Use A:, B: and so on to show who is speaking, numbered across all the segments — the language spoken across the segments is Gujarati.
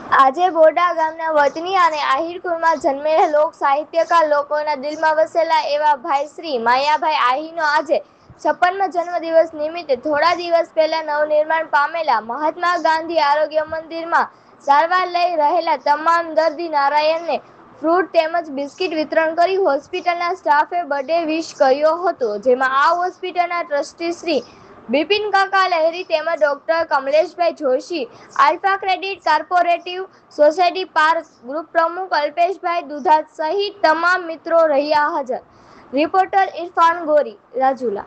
A: આજે બોડા ગામના વતની અને આહિરકુળમાં જન્મેલા લોક સાહિત્યકાર લોકોના દિલમાં વસેલા એવા ભાઈ શ્રી માયાભાઈ આહિરનો આજે 56મા જન્મદિવસ નિમિત્તે થોડા દિવસ પહેલા નવનિર્માણ પામેલા મહાત્મા ગાંધી આરોગ્ય મંદિરમાં સારવાર લઈ રહેલા તમામ દર્દી નારાયણને ફ્રૂટ તેમજ બિસ્કિટ વિતરણ કરી હોસ્પિટલના સ્ટાફે બર્થડે વિશ કર્યો હતો, જેમાં આ હોસ્પિટલના ટ્રસ્ટી શ્રી બિપિન કાકા લહેરી તેમજ ડોક્ટર કમલેશભાઈ Joshi, Alpha credit cooperative society park group પ્રમુખ અલ્પેશભાઈ દુધાત સહિત તમામ મિત્રો રહ્યા હાજર। રિપોર્ટર ઇરફાન ગોરી, રાજુલા।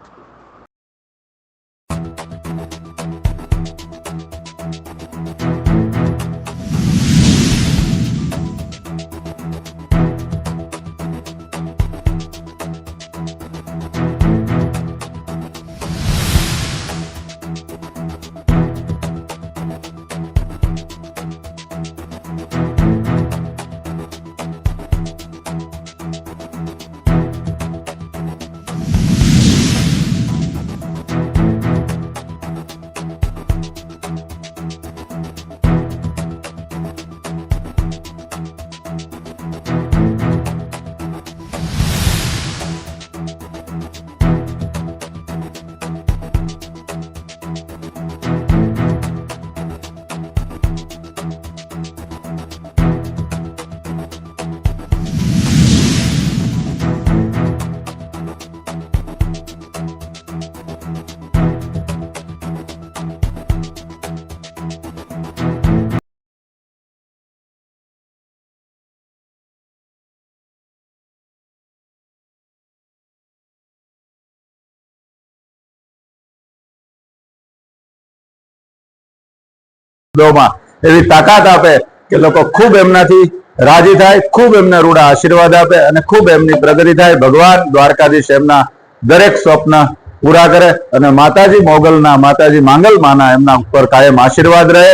B: એવી તાકાત આપે કે લોકો ખૂબ એમનાથી રાજી થાય, ખૂબ એમને રૂડા આશીર્વાદ આપે અને ખૂબ એમની પ્રગતિ થાય। ભગવાન દ્વારકાધીશ એમના દરેક સ્વપ્ન પૂરા કરે અને માતાજી મોગલના, માતાજી માંગલમાના એમના ઉપર કાયમ આશીર્વાદ રહે,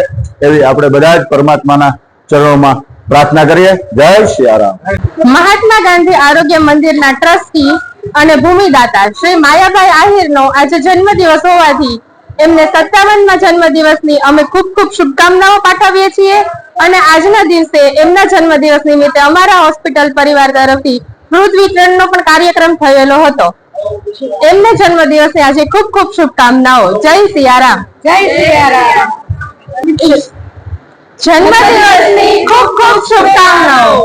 B: એવી આપણે બધા જ પરમાત્માના ચરણોમાં પ્રાર્થના કરીએ। જય સિયારામ।
C: મહાત્મા ગાંધી આરોગ્ય મંદિરના ટ્રસ્ટી અને ભૂમિદાતા શ્રી માયાભાઈ આહિરનો આજે જન્મદિવસ હોવાથી એમને 57મા જન્મદિવસની અમે ખૂબ ખૂબ શુભકામનાઓ પાઠવીએ છીએ અને આજના દિવસે એમના જન્મદિવસ નિમિત્તે અમારા હોસ્પિટલ પરિવાર તરફથી ફ્રૂટ વિતરણનો પણ કાર્યક્રમ થયેલો હતો। એમને જન્મદિવસે આજે ખૂબ ખૂબ શુભકામનાઓ। જય સિયારામ। જય સિયારામ। જન્મદિવસની ખૂબ ખૂબ શુભકામનાઓ।